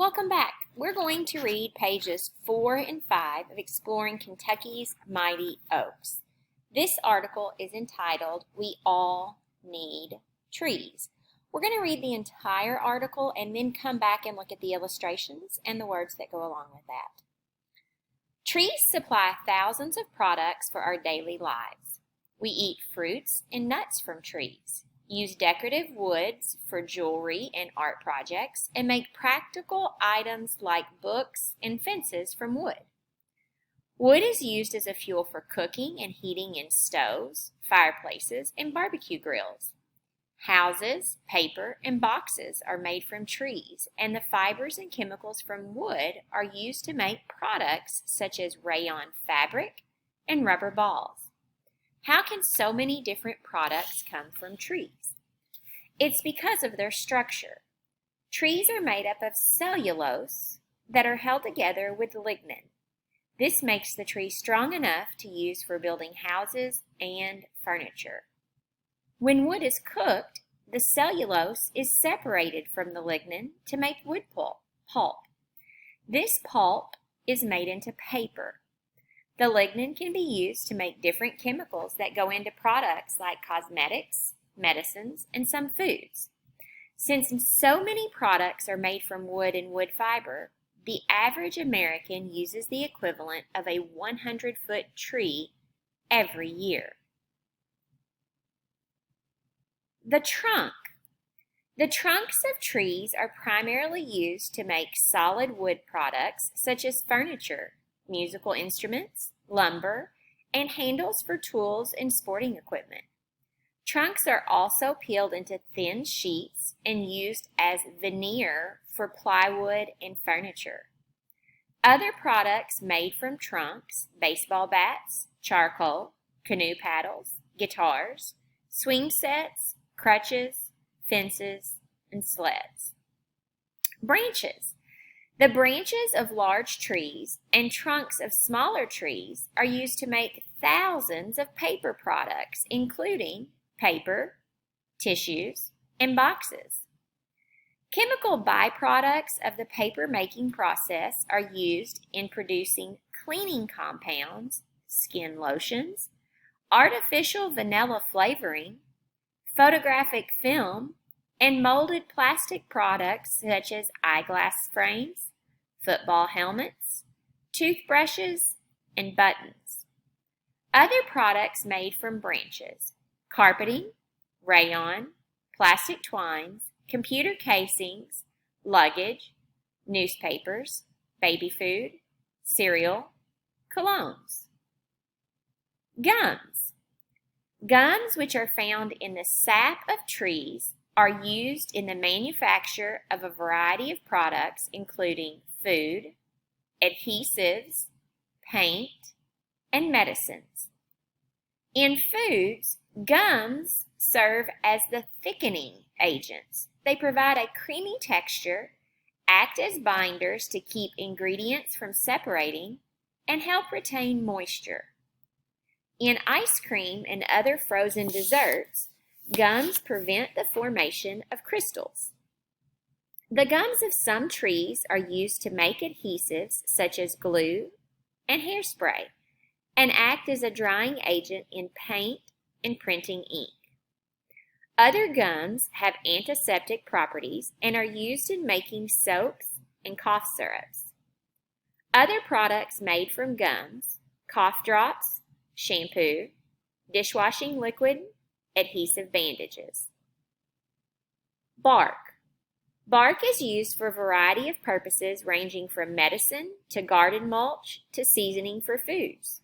Welcome back. We're going to read pages 4 and 5 of Exploring Kentucky's Mighty Oaks. This article is entitled, We All Need Trees. We're going to read the entire article and then come back and look at the illustrations and the words that go along with that. Trees supply thousands of products for our daily lives. We eat fruits and nuts from trees, use decorative woods for jewelry and art projects, and make practical items like books and fences from wood. Wood is used as a fuel for cooking and heating in stoves, fireplaces, and barbecue grills. Houses, paper, and boxes are made from trees, and the fibers and chemicals from wood are used to make products such as rayon fabric and rubber balls. How can so many different products come from trees? It's because of their structure. Trees are made up of cellulose that are held together with lignin. This makes the tree strong enough to use for building houses and furniture. When wood is cooked, the cellulose is separated from the lignin to make wood pulp. This pulp is made into paper. The lignin can be used to make different chemicals that go into products like cosmetics, medicines, and some foods. Since so many products are made from wood and wood fiber, the average American uses the equivalent of a 100-foot tree every year. The trunk. The trunks of trees are primarily used to make solid wood products such as furniture, musical instruments, lumber, and handles for tools and sporting equipment. Trunks are also peeled into thin sheets and used as veneer for plywood and furniture. Other products made from trunks, baseball bats, charcoal, canoe paddles, guitars, swing sets, crutches, fences, and sleds. Branches. The branches of large trees and trunks of smaller trees are used to make thousands of paper products, including paper, tissues, and boxes. Chemical byproducts of the paper-making process are used in producing cleaning compounds, skin lotions, artificial vanilla flavoring, photographic film, and molded plastic products such as eyeglass frames, football helmets, toothbrushes, and buttons. Other products made from branches: carpeting, rayon, plastic twines, computer casings, luggage, newspapers, baby food, cereal, colognes. Gums. Gums, which are found in the sap of trees, are used in the manufacture of a variety of products including food, adhesives, paint, and medicines. In foods, gums serve as the thickening agents. They provide a creamy texture, act as binders to keep ingredients from separating, and help retain moisture. In ice cream and other frozen desserts, gums prevent the formation of crystals. The gums of some trees are used to make adhesives such as glue and hairspray, and act as a drying agent in paint and printing ink. Other gums have antiseptic properties and are used in making soaps and cough syrups. Other products made from gums: cough drops, shampoo, dishwashing liquid, adhesive bandages. Bark. Bark is used for a variety of purposes ranging from medicine to garden mulch to seasoning for foods.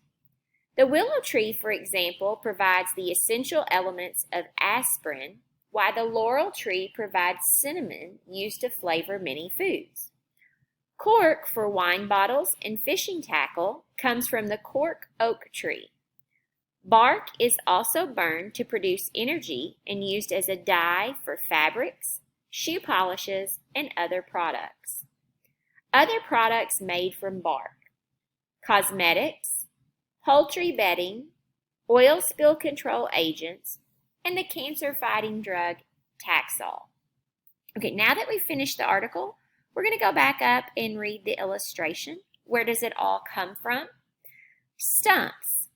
The willow tree, for example, provides the essential elements of aspirin, while the laurel tree provides cinnamon used to flavor many foods. Cork for wine bottles and fishing tackle comes from the cork oak tree. Bark is also burned to produce energy and used as a dye for fabrics, shoe polishes, and other products. Other products made from bark: cosmetics, poultry bedding, oil spill control agents, and the cancer-fighting drug Taxol. Okay, now that we've finished the article, We're going to go back up and read the illustration. Where does it all come from? Stumps.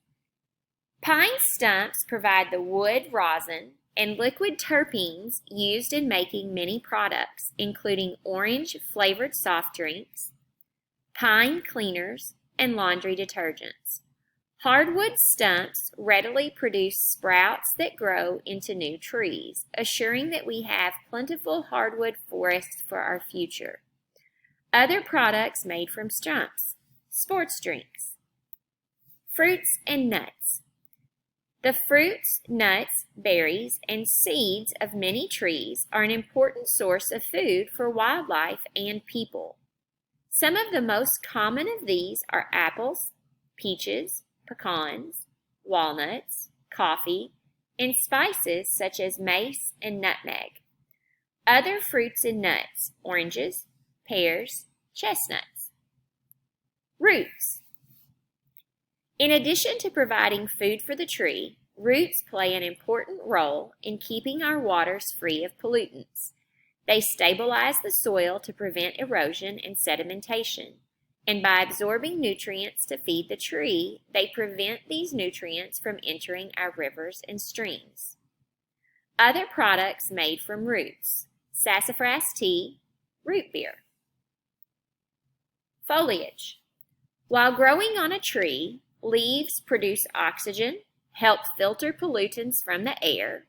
Pine stumps provide the wood rosin and liquid terpenes used in making many products, including orange-flavored soft drinks, pine cleaners, and laundry detergents. Hardwood stumps readily produce sprouts that grow into new trees, assuring that we have plentiful hardwood forests for our future. Other products made from stumps: sports drinks. Fruits and nuts. The fruits, nuts, berries, and seeds of many trees are an important source of food for wildlife and people. Some of the most common of these are apples, peaches, pecans, walnuts, coffee, and spices such as mace and nutmeg. Other fruits and nuts: oranges, pears, chestnuts. Roots. In addition to providing food for the tree, roots play an important role in keeping our waters free of pollutants. They stabilize the soil to prevent erosion and sedimentation, and by absorbing nutrients to feed the tree, they prevent these nutrients from entering our rivers and streams. Other products made from roots: sassafras tea, root beer. Foliage. While growing on a tree, leaves produce oxygen, help filter pollutants from the air,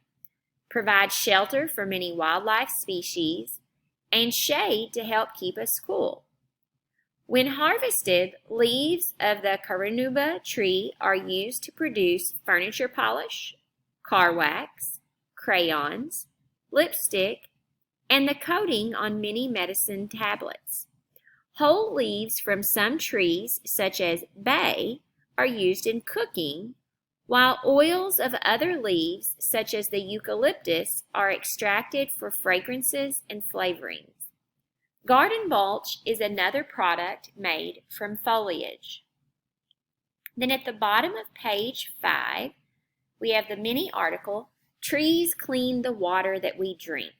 provide shelter for many wildlife species, and shade to help keep us cool. When harvested, leaves of the carnauba tree are used to produce furniture polish, car wax, crayons, lipstick, and the coating on many medicine tablets. Whole leaves from some trees, such as bay, are used in cooking, while oils of other leaves, such as the eucalyptus, are extracted for fragrances and flavorings. Garden mulch is another product made from foliage. Then at the bottom of page 5, we have the mini article, Trees Clean the Water That We Drink.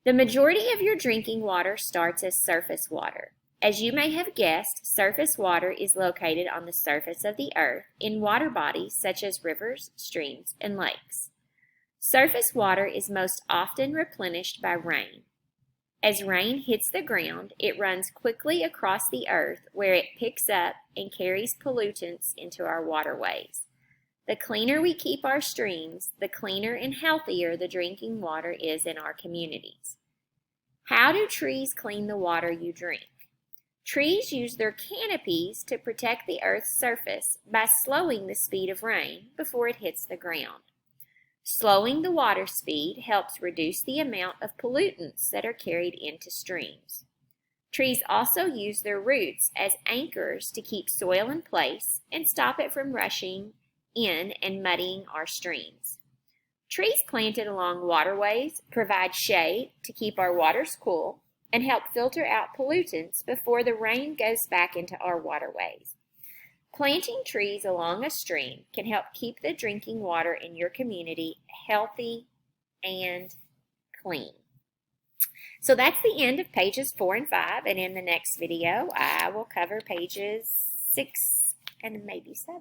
The majority of your drinking water starts as surface water. As you may have guessed, surface water is located on the surface of the earth in water bodies such as rivers, streams, and lakes. Surface water is most often replenished by rain. As rain hits the ground, it runs quickly across the earth where it picks up and carries pollutants into our waterways. The cleaner we keep our streams, the cleaner and healthier the drinking water is in our communities. How do trees clean the water you drink? Trees use their canopies to protect the earth's surface by slowing the speed of rain before it hits the ground. Slowing the water speed helps reduce the amount of pollutants that are carried into streams. Trees also use their roots as anchors to keep soil in place and stop it from rushing in and muddying our streams. Trees planted along waterways provide shade to keep our waters cool and help filter out pollutants before the rain goes back into our waterways. Planting trees along a stream can help keep the drinking water in your community healthy and clean. So that's the end of pages 4 and 5, and in the next video I will cover pages 6 and maybe 7.